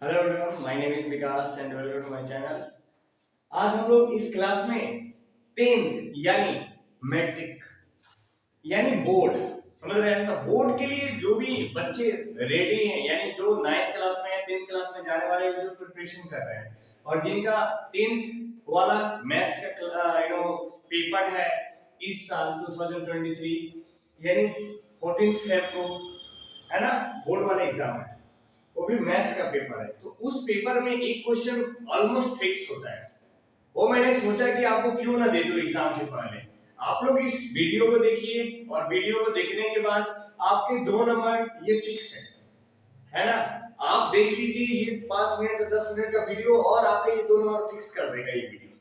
Hello everyone, my name is Vikas and welcome to my channel. आज हम लोग इस क्लास में 10th यानी मैट्रिक यानी बोर्ड समझ रहे हैं। तो बोर्ड के लिए जो भी बच्चे रेडी हैं यानी जो 9th क्लास में या 10th क्लास में जाने वाले जो प्रिपरेशन कर रहे हैं और जिनका 10th वाला मैथ्स का पेपर है इस साल 2023 यानी 14th फेब को, है ना, बोर्ड वाला एग्जाम है, वो भी मैथ्स का पेपर है। तो उस पेपर में एक क्वेश्चन ऑलमोस्ट फिक्स होता है। वो मैंने सोचा कि आपको क्यों ना दे दूं एग्जाम के पहले। आप लोग इस वीडियो को देखिए और वीडियो को देखने के बाद आपके 2 नंबर ये फिक्स है ना। आप देख लीजिए ये 5 मिनट 10 मिनट का वीडियो और आपका ये 2 नंबर फिक्स कर देगा ये वीडियो,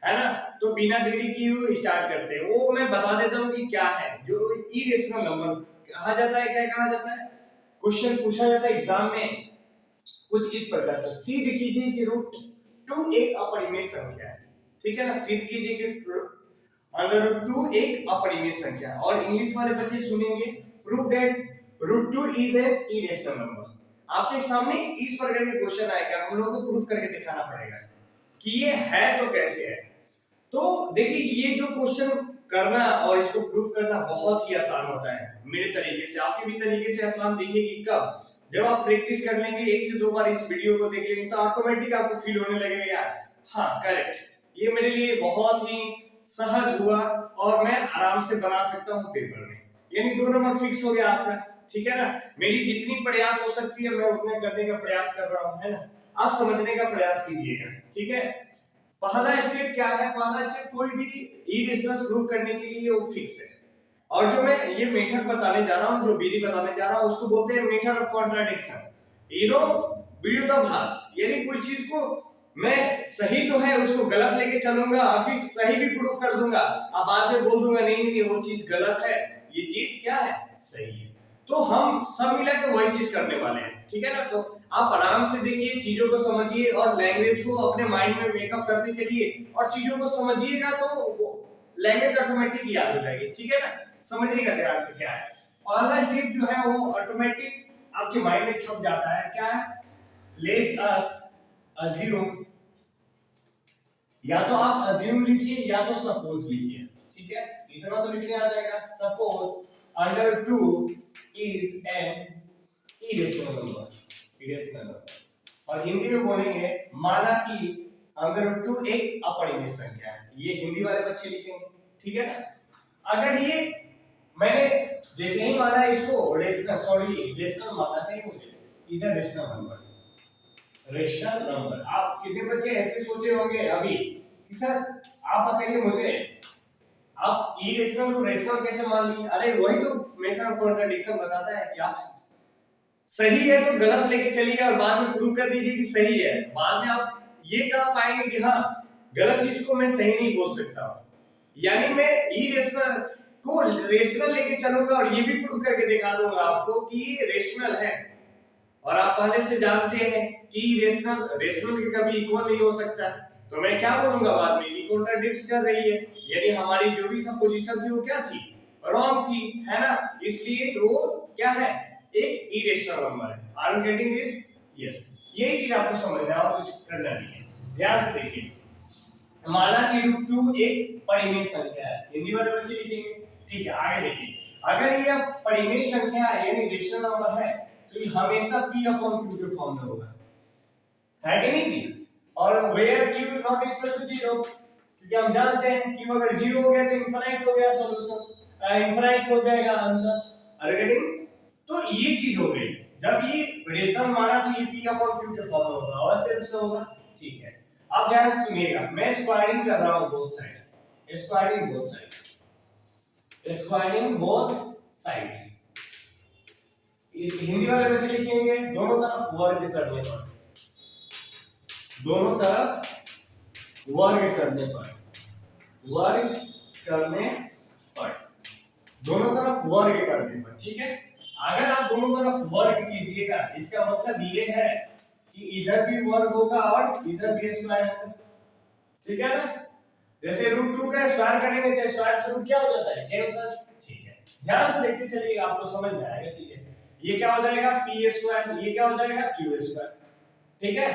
है ना। तो बिना देरी किए हुए स्टार्ट करते हैं। वो मैं बता देता हूँ कि क्या है जो इरेशनल नंबर कहा जाता है। क्या कहा जाता है? क्वेश्चन पूछा जाता है एग्जाम में कुछ इस प्रकार से, सिद्ध कीजिए कि रूट टू एक अपरिमेय संख्या है। ठीक है ना, सिद्ध कीजिए कि अंडर रूट टू एक अपरिमेय संख्या है। और इंग्लिश वाले बच्चे सुनेंगे prove that root two is an irrational number. आपके सामने इस प्रकार के क्वेश्चन आएगा, हम लोग को प्रूव करके दिखाना पड़ेगा कि ये है तो कैसे है। तो देखिए ये जो क्वेश्चन करना और इसको प्रूफ करना बहुत ही आसान होता है मेरे तरीके से। आपके भी तरीके से आसान दिखेगी कब? जब आप प्रैक्टिस कर लेंगे, 1 से 2 बार इस वीडियो को देख लेंगे तो ऑटोमेटिक आपको फील होने लगेगा यार हाँ करेक्ट, ये मेरे लिए बहुत ही सहज हुआ और मैं आराम से बना सकता हूँ पेपर में। यानी 2 नंबर फिक्स हो गया आपका। ठीक है ना, मेरी जितनी प्रयास हो सकती है मैं उतने करने का प्रयास कर रहा हूँ, है ना। आप समझने का प्रयास कीजिएगा। ठीक है, पहला स्टेप क्या है? पहला स्टेप कोई भी इरेशनल प्रूव करने के लिए वो फिक्स है। और जो मैं ये मेथड बताने जा रहा हूँ, जो विधि बताने जा रहा हूँ, उसको बोलते हैं मेथड ऑफ कॉन्ट्राडिक्शन। विरोधाभास। यानी कोई चीज को मैं सही तो है उसको गलत लेके चलूंगा और फिर सही भी प्रूव कर दूंगा, अब बाद में बोल दूंगा नहीं नहीं वो चीज गलत है, ये चीज क्या है? सही है। तो हम सब मिला के वही चीज करने वाले हैं। ठीक है ना, तो आप आराम से देखिए, चीजों को समझिए और लैंग्वेज को अपने माइंड में मेकअप करते चलिए और चीजों को समझिएगा तो लैंग्वेज ऑटोमेटिक याद हो जाएगी। ठीक है ना, समझिएगा ध्यान से। क्या है पहला स्टेप जो है वो ऑटोमेटिक आपके माइंड में छप जाता है। क्या है? लेट अस अज्यूम, या तो आप अज्यूम लिखिए या तो सपोज लिखिए। ठीक है, इतना तो लिखने आ जाएगा। Suppose under 2 is an irrational number. Irrational number और हिंदी में बोलेंगे माना कि अंडर 2 एक अपरिमेय संख्या है। ये हिंदी वाले बच्चे लिखेंगे। ठीक है ना, अगर ये मैंने जैसे ही माना इसको रेशनल मानना चाहिए मुझे, is a rational number. Rational number. आप कितने बच्चे ऐसे सोचे होंगे अभी कि सर आप बताइए मुझे, आप इरेशनल को रेशनल कैसे मान लिए? अरे वही तो मेथड ऑफ कॉन्ट्राडिक्शन बताता है कि आप सही है तो गलत लेके चलिए और बाद में प्रूव कर दीजिए कि सही है। बाद में आप ये कह पाएंगे कि हाँ गलत चीज को मैं सही नहीं बोल सकता। यानी मैं इरेशनल को रेशनल लेके चलूंगा और ये भी प्रूव करके दिखा दूंगा आपको कि ये रेशनल है। और आप पहले से जानते हैं कि रेशनल के कभी इक्वल नहीं हो सकता। तो मैं क्या बोलूंगा बाद में? ये कॉन्ट्राडिक्ट कर रही है, यानी हमारी जो भी सपोजिशन थी वो क्या थी? रॉन्ग थी, है ना। इसलिए वो क्या है? एक इरेशनल नंबर है। Are you getting this? Yes, यही चीज आपको समझना है और कुछ करना नहीं है। ध्यान से देखिए, माना कि रूट 2 एक परिमेय संख्या है। हिंदी वाले बच्चे लिखेंगे। ठीक है, आगे देखिए, अगर ये परिमेय संख्या है यानी रेशनल नंबर है तो ये हमेशा p अपॉन q के फॉर्म में होगा, है कि नहीं जी? और where q not equal to 0, क्योंकि हम जानते हैं q अगर 0 हो गया तो इनफाइनाइट हो गया सॉल्यूशंस, इनफाइनाइट हो जाएगा आंसर। Are you getting? तो ये चीज हो गई। जब ये रेशनल माना तो ये p अपॉन q के फॉर्म में होगा और सिर्फ से होगा। ठीक है, अब ध्यान से सुनिएगा, मैं स्क्वायरिंग कर रहा हूं both side, squaring both side, squaring both sides. इस हिंदी वाले बच्चे लिखेंगे दोनों तरफ वर्ग करने पर, दोनों तरफ वर्ग करने पर, वर्ग करने पर, दोनों तरफ वर्ग करने पर। ठीक है, अगर आप दोनों तरफ वर्ग कीजिएगा इसका मतलब ये है कि इधर भी वर्ग होगा और इधर भी स्क्वायर होगा। ठीक है ना, जैसे रूट 2 का स्क्वायर करेंगे तो स्क्वायर से रूट क्या हो जाता है? कैंसिल। ठीक है, ध्यान से देखते चलिए आपको समझ में आएगा। ठीक है, ये क्या हो जाएगा? p स्क्वायर, ये क्या हो जाएगा? q square. ठीक है,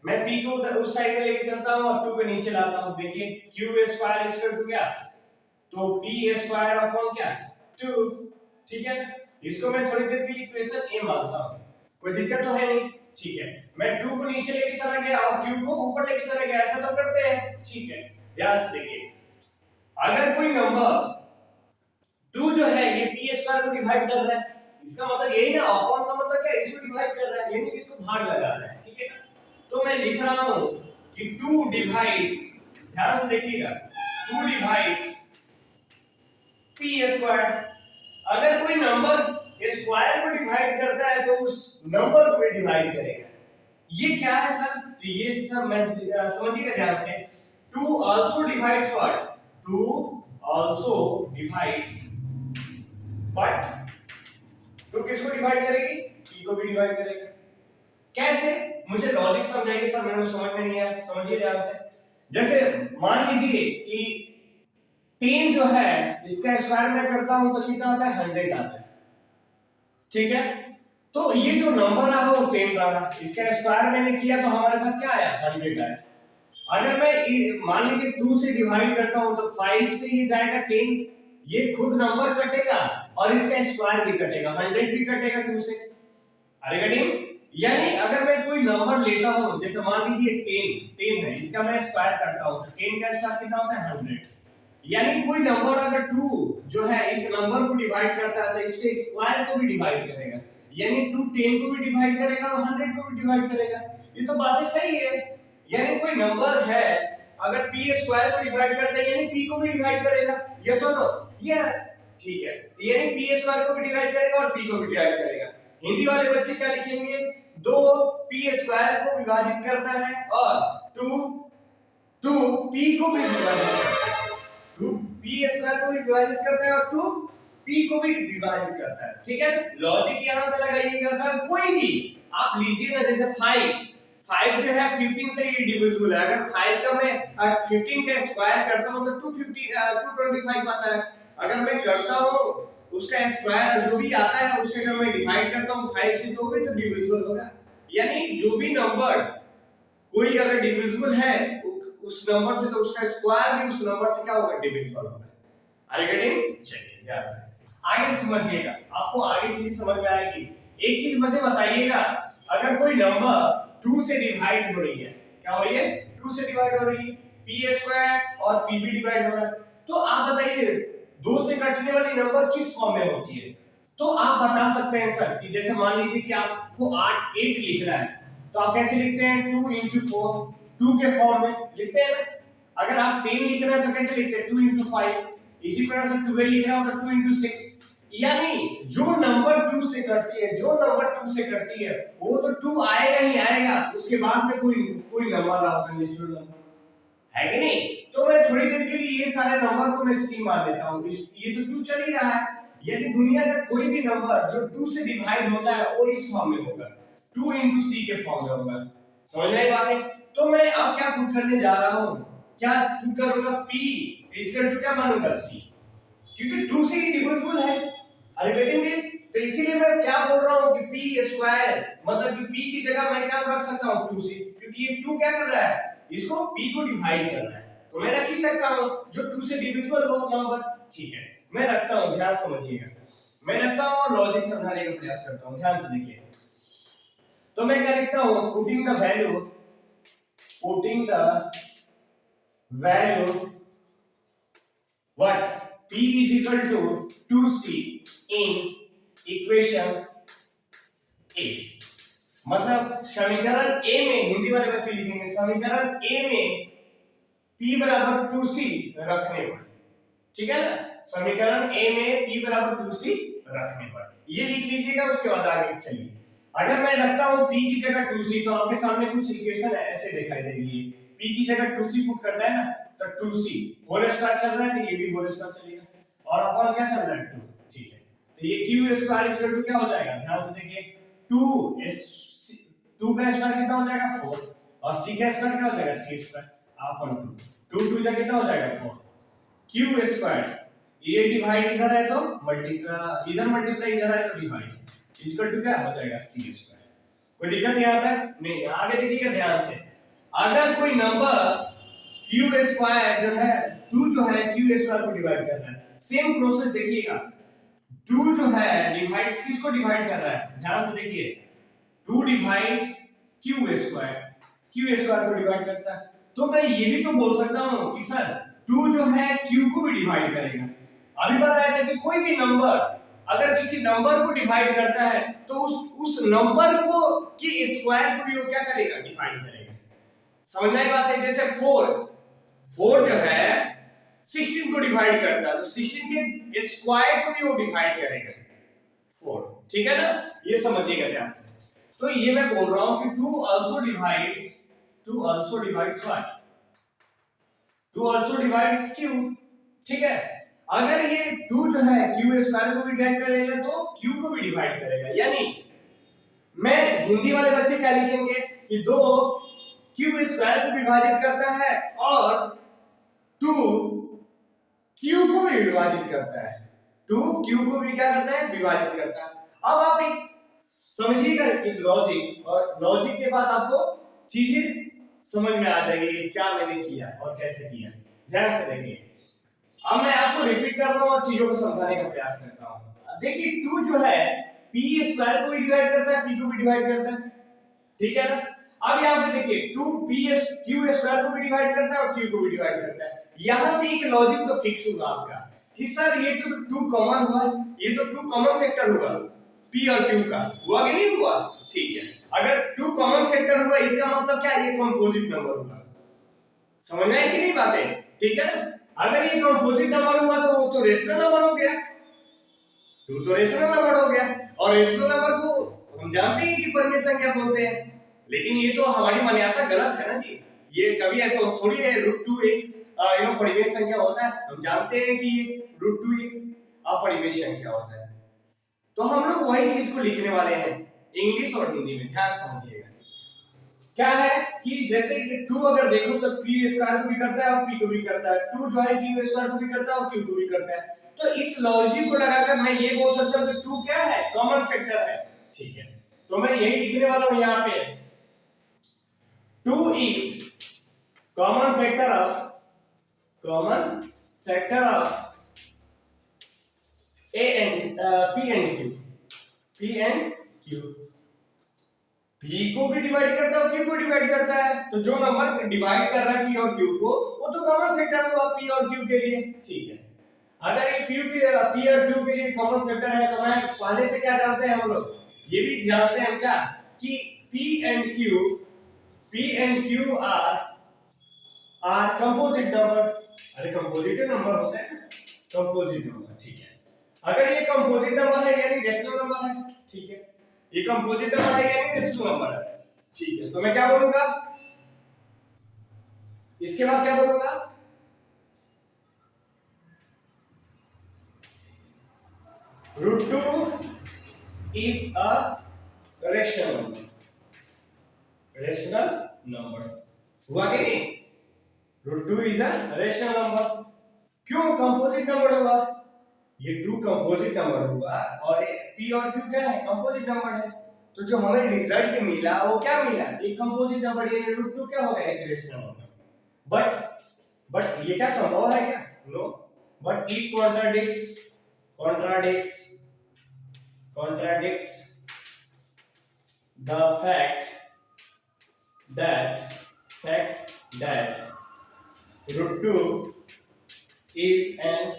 मैं p को उधर उस साइड में लेके चलता हूँ और 2 को नीचे लाता हूँ। देखिए q स्क्वायर इक्वल टू क्या, तो p स्क्वायर अपॉन क्या 2। ठीक है, इसको मैं थोड़ी देर के लिए इक्वेशन a मानता हूँ, कोई दिक्कत तो है नहीं। ठीक है, मैं 2 को नीचे लेके चला गया और q को ऊपर लेके चला गया, ऐसा तो करते हैं। ठीक है, ध्यान से देखिए, अगर कोई नंबर 2 जो है ये p स्क्वायर को डिवाइड कर रहा है, इसका मतलब यही ना, अपॉन का मतलब क्या, इसको डिवाइड कर रहा है, यानी इसको भाग लगा रहा है। ठीक है ना, तो मैं लिख रहा हूं कि 2 डिवाइड्स, ध्यान से देखिएगा, 2 डिवाइड्स p स्क्वायर। अगर कोई नंबर स्क्वायर को डिवाइड करता है तो उस नंबर को भी डिवाइड करेगा। ये क्या है सर, तो ये सब मैं समझिएगा ध्यान से। 2 also divides what, 2 also divides but 2 किसको डिवाइड करेगी, p को भी डिवाइड करेगा। कैसे, मुझे लॉजिक समझाइए सर, मेरे को समझ में नहीं आया, समझिए ध्यान से। जैसे मान लीजिए कि 10 जो है इसका स्क्वायर मैं करता हूं तो कितना आता है, 100 आता है। ठीक है, तो ये जो नंबर रहा वो 10 रहा, इसका स्क्वायर मैंने किया तो हमारे पास क्या आया, 100 आया। अगर मैं मान लीजिए 2 से डिवाइड करता हूं तो 5 से ये जाएगा 10, ये खुद नंबर कटेगा और इसका स्क्वायर भी कटेगा, 100 भी कटेगा 2 से। अरे कटिंग, यानी अगर मैं कोई नंबर लेता हूं, जैसे मान लीजिए 10 है, इसका मैं स्क्वायर करता हूं तो 10 का स्क्वायर कितना होता है, 100। यानी कोई नंबर अगर 2 जो है इस नंबर को डिवाइड करता है तो इसके स्क्वायर को भी डिवाइड करेगा, यानी 2 10 को भी डिवाइड करेगा और 100 को भी डिवाइड करेगा। ये तो बातें सही है, यानी कोई नंबर है अगर p स्क्वायर को डिवाइड करता है यानी p को भी डिवाइड करेगा। यस और नो, यस। ठीक है, यानी p स्क्वायर को भी डिवाइड करेगा और p को भी डिवाइड करेगा। हिंदी वाले बच्चे क्या लिखेंगे, 2 p स्क्वायर को विभाजित करता है और 2 p को भी विभाजित करता है, 2 p स्क्वायर को भी विभाजित करता है और 2 p को भी विभाजित करता है। ठीक है, लॉजिक यहां से लगाइएगा, कोई भी आप लीजिए ना, जैसे 5 जो है 15 से ये डिविजिबल है। अगर 5 का मैं 15 का स्क्वायर करता हूं तो 225 आता है। अगर मैं करता हूं उसका स्क्वायर जो भी आता है उससे अगर मैं डिवाइड करता हूं 5 से तो भी तो डिविजिबल होगा। यानी जो भी नंबर कोई अगर डिविजिबल है उस नंबर से तो उसका स्क्वायर भी उस नंबर से क्या होगा, डिविजिबल होगा। Are you getting? चलिए ध्यान से आगे समझिएगा, आपको आगे चीज समझ में आएगी। एक चीज मुझे बताइएगा, अगर कोई नंबर 2 से डिवाइड हो रही है, क्या हो रही है, 2 से डिवाइड हो रही है, p स्क्वायर और p भी डिवाइड हो रहा है, तो आप बताइए 2 से कटने वाली नंबर किस फॉर्म में होती है। तो आप बता सकते हैं सर कि जैसे मान लीजिए कि आपको 8 लिखना है तो आप कैसे लिखते हैं, 2 into 4, 2 के फॉर्म में लिखते हैं ना। अगर आप 10 लिखना है तो कैसे लिखते हैं, 2 into 5। इसी तरह से 12 लिखना हो तो 2 into 6। यानी जो नंबर 2 से करती है, जो नंबर 2 से करती है वो तो 2 आएगा ही आएगा, उसके बाद में कोई नंबर रहा होगा, नेचुरल नंबर है कि नहीं। तो मैं थोड़ी देर के लिए ये सारे नंबर को मैं सी मान लेता हूं, ये तो 2 चल ही रहा है। यानी दुनिया का कोई भी नंबर जो 2 से डिवाइड होता है वो इस फॉर्म में होगा, 2 into c के फॉर्म में होगा। समझ में आई बात है? तो मैं अब क्या पुट करने जा रहा हूं, क्या पुट करूंगा, p इक्वल टू क्या मानूंगा, c, क्योंकि 2 से ही डिविजिबल है। Are you getting this? तो इसीलिए मैं क्या बोल रहा हूं कि p स्क्वायर मतलब कि p की जगह मैं क्या रख सकता हूं, 2 c, क्योंकि ये 2 क्या कर रहा है, इसको p को डिवाइड कर रहा है, तो मैं रख ही सकता हूं जो 2 से डिविजिबल हो नंबर। ठीक है, मैं रखता हूं, ध्यान समझिएगा, मैं रखता हूं और लॉजिक समझाने का प्रयास करता हूं, ध्यान से देखिए। तो मैं क्या लिखता हूं, putting the value what, p is equal to 2c in equation a। मतलब समीकरण a में, हिंदी वाले बच्चे लिखेंगे समीकरण a में p बराबर 2c रखने पर, ठीक है ना, समीकरण a में p बराबर 2c रखने पर ये लिख लीजिएगा। उसके बाद आगे चलिए, अगर मैं रखता हूं p की जगह 2c तो आपके सामने कुछ इक्वेशन ऐसे दिखाई देगी, p की जगह 2c पुट करना है ना, तो 2c होल स्क्वायर चल रहा है तो ये भी होल स्क्वायर चलेगा और अपन क्या चल रहा है 2। ठीक है, तो ये q स्क्वायर इक्वल टू क्या हो जाएगा, ध्यान से देखिए, 2 का स्क्वायर कितना हो जाएगा 4 और c का स्क्वायर क्या हो जाएगा c स्क्वायर अपन 2 2 जा कितना हो जाएगा 4, q स्क्वायर ये डिवाइड इधर है तो मल्टीप्लाई, इधर मल्टीप्लाई इधर है तो डिवाइड, इक्वल टू क्या हो जाएगा c स्क्वायर। कोई दिक्कत यहाँ तक नहीं। आगे देखिएगा ध्यान से, अगर कोई नंबर क्यू स्क्वायर जो है 2 जो है क्यू स्क्वायर को डिवाइड कर रहा है, सेम प्रोसेस देखिएगा, 2 जो है डिवाइड्स किसको डिवाइड कर रहा है, ध्यान से देखिए, 2 डिवाइड्स क्यू स्क्वायर को डिवाइड करता है। तो मैं ये भी तो बोल सकता हूं कि सर 2 जो है क्यू को भी डिवाइड करेगा। अभी बताया था कि कोई भी नंबर अगर किसी नंबर को डिवाइड करता है तो उस नंबर को के स्क्वायर को भी वो क्या करेगा, डिवाइड करेगा। समझ में आई बात है। जैसे 4 जो है 16 को डिवाइड करता है तो 16 के स्क्वायर को भी वो डिवाइड करेगा 4, ठीक है ना, ये समझिएगा ध्यान से। तो ये मैं बोल रहा हूं कि 2 also divides what, 2 also divides q, ठीक है। अगर ये 2 जो है क्यू स्क्वायर को भी डिवाइड करेगा तो क्यू को भी डिवाइड करेगा, यानी मैं हिंदी वाले बच्चे क्या लिखेंगे कि 2 क्यू स्क्वायर को विभाजित करता है और 2 क्यू को भी विभाजित करता है, 2 क्यू को भी क्या करता है, विभाजित करता है। अब आप एक समझिएगा एक लॉजिक, और लॉजिक के बाद आपको चीजें समझ में आ जाएगी क्या मैंने किया और कैसे किया। ध्यान से देखिए, अब मैं आपको रिपीट कर रहा हूं और चीजों को समझाने का प्रयास करता हूं। देखिए 2 जो है पी स्क्वायर को भी डिवाइड करता है, पी को भी डिवाइड करता है, ठीक है ना। अब यहां पे देखिए 2 पी क्यू स्क्वायर को भी डिवाइड करता है और क्यू को भी डिवाइड करता है। यहां से एक लॉजिक तो फिक्स हुआ आपका कि सर ये तो 2 कॉमन हुआ, ये तो 2 कॉमन फैक्टर हुआ पी और क्यू का, हुआ कि नहीं हुआ, ठीक है। अगर 2 कॉमन फैक्टर हुआ इसका मतलब क्या, ये कंपोजिट नंबर हुआ। समझ में आई कि नहीं बातें, ठीक है ना। अगर ये कंपोजिट नंबर हुआ तो वो तो रेशनल नंबर हो गया, 2 तो रेशनल नंबर हो गया, और रेशनल नंबर को हम जानते हैं कि परिमेय संख्या बोलते हैं। लेकिन ये तो हमारी मान्यता गलत है ना जी, ये कभी ऐसा थोड़ी है √2 एक परिमेय संख्या होता है। हम जानते हैं कि ये √2 एक अपरिमेय संख्या होता है। तो हम लोग वही चीज को लिखने वाले हैं इंग्लिश और हिंदी में, ध्यान समझिएगा। क्या है कि जैसे कि 2 अगर देखो तो पी स्क्वायर को भी करता है और पी को भी करता है, 2 जो है क्यू स्क्वायर को भी करता है और क्यू को भी करता है। तो इस लॉजिक को लगाकर मैं ये बोल सकता हूं कि 2 क्या है, कॉमन फैक्टर है, ठीक है। तो मैं यही लिखने वाला हूं यहां पे, 2 is common factor of A and P and Q, P को भी डिवाइड करता है और Q को डिवाइड करता है। तो जो नंबर डिवाइड कर रहा है P और Q को, वो तो कॉमन फैक्टर होगा P और Q के लिए, ठीक है। अगर ये P और Q के लिए कॉमन फैक्टर है तो मैं पहले से क्या जानते हैं हम लोग, ये भी जानते हैं क्या कि P and Q are composite number. अरे कंपोजिट नंबर होते हैं, कंपोजिट नंबर, ठीक है। अगर ये कंपोजिट नंबर है यानी रेशनल नंबर है, ठीक है। ये कंपोजिट नंबर है यानी रेशनल नंबर है, ठीक है। तो मैं क्या बोलूंगा, इसके बाद क्या बोलूंगा, √2 इज अ रेशनल नंबर, हुआ कि नहीं, √2 इज अ रेशनल नंबर। क्यों कंपोजिट नंबर हुआ, ये 2 कंपोजिट नंबर हुआ और P और Q क्या है, कंपोजिट नंबर है। तो जो हमें रिजल्ट मिला वो क्या मिला, एक कंपोजिट नंबर, ये √2 क्या हो गया, एक रेशनल नंबर। बट ये क्या संभव है क्या, no, but it contradicts the fact that √2 is an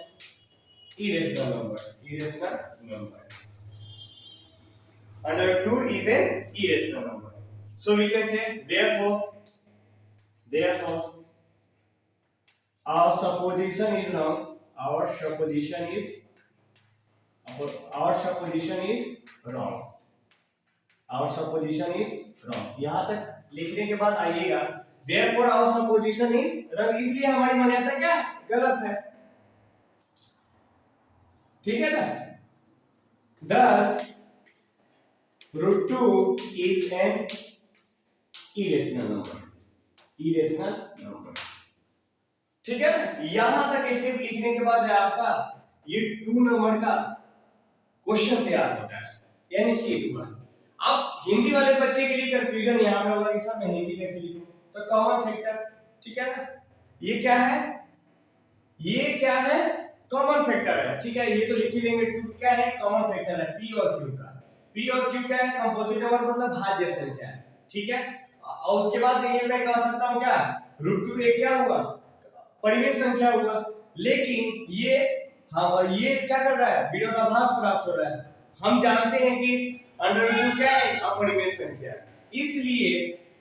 irrational number. Under 2 is an irrational number. So we can say therefore our supposition is wrong. Our supposition is wrong. यहां तक लिखने के बाद आइएगा, therefore our supposition is wrong, इसलिए हमारी मान्यता क्या गलत है, ठीक है ना। Thus √2 is an irrational number, ठीक है ना। यहां तक स्टेप लिखने के बाद है आपका ये 2 नंबर का क्वेश्चन तैयार होता है, यानी सीट हुआ। अब हिंदी वाले बच्चे के लिए कंफ्यूजन यहाँ पे होगा कि सर मैं हिंदी कैसे लिखूं, तो कॉमन फैक्टर, ठीक है ना, ये क्या है, ये क्या है, कॉमन फैक्टर है, ठीक है, ये तो लिख ही लेंगे, टू क्या है, कॉमन फैक्टर है, पी और क्यू का, पी और क्यू क्या है, कंपोजिट नंबर मतलब भाज्य संख्या है, ठीक है, और उसके बाद ये मैं कह सकता हूं क्या, √2 एक क्या हुआ, परिमेय संख्या हुआ, लेकिन ये हाँ ये क्या कर रहा है, विरोधाभास प्राप्त हो रहा है, हम जानते हैं कि √2 क्या है, अपरिमेय संख्या है, इसलिए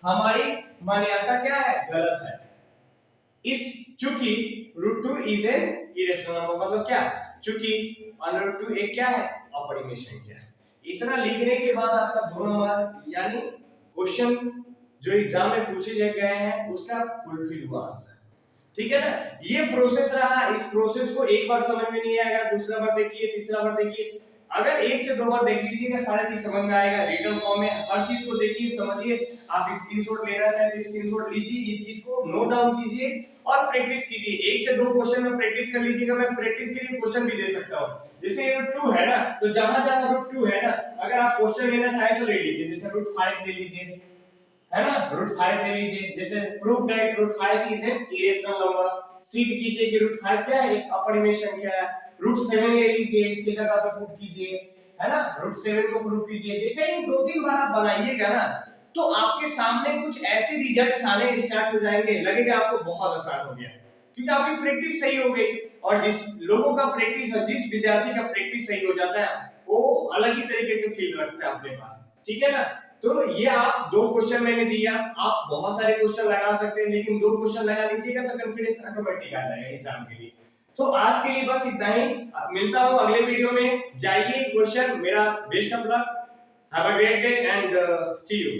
हमारी मान्यता क्या है, गलत है, इस चूंकि √2 इज एन इरेशनल नंबर, मतलब क्या, चूंकि √2 एक क्या है, अपरिमेय संख्या है। इतना लिखने के बाद आपका 2 नंबर यानी क्वेश्चन जो एग्जाम में पूछे गए हैं उसका फुलफिल हुआ आंसर, ठीक है ना, ये प्रोसेस रहा, इस प्रोसेस को एक बार समझ में नहीं आएगा, दूसरा बार देखिए, तीसरा बार देखिए, अगर 1 से 2 बार देख लीजिएगा सारी चीज समझ में आएगा, रिटन फॉर्म में हर चीज को देखिए, समझिए, आप स्क्रीनशॉट लेना चाहे तो स्क्रीनशॉट लीजिए, ये चीज को नोट डाउन कीजिए और प्रैक्टिस कीजिए, 1 से 2 क्वेश्चन में प्रैक्टिस कर लीजिएगा, मैं प्रैक्टिस के लिए क्वेश्चन भी दे सकता हूं, जैसे √2 है ना, तो जहां-जहां √2 है ना, अगर आप क्वेश्चन लेना चाहे तो ले लीजिए, जैसे √5 ले लीजिए, है ना, √5 ले लीजिए, जैसे prove that √5 is an irrational number, सिद्ध कीजिए कि √5 क्या है, एक अपरिमेय संख्या है, √7 ले लीजिए, इसकी जगह पे पुट कीजिए, है ना, √7 को प्रूव कीजिए, जैसे ही 2-3 बार आप बनाइएगा ना, तो आपके सामने कुछ ऐसे रिजल्ट्स आने स्टार्ट हो जाएंगे, लगेगा आपको बहुत आसान हो गया, क्योंकि आपकी प्रैक्टिस सही हो गई, और जिस लोगों का प्रैक्टिस और जिस विद्यार्थी का प्रैक्टिस सही हो जाता है वो अलग ही तरीके के फील रखता है अपने पास, ठीक है ना, तो ये आप 2 क्वेश्चन मैंने दिया, आप बहुत सारे क्वेश्चन लगा सकते हैं, लेकिन 2 क्वेश्चन लगा लीजिएगा तो कॉन्फिडेंस ऑटोमेटिक आ जाएगा एग्जाम के लिए। तो आज के लिए बस इतना ही, मिलता हूं अगले वीडियो में, जाइए क्वेश्चन, मेरा best of luck, have a great day and see you.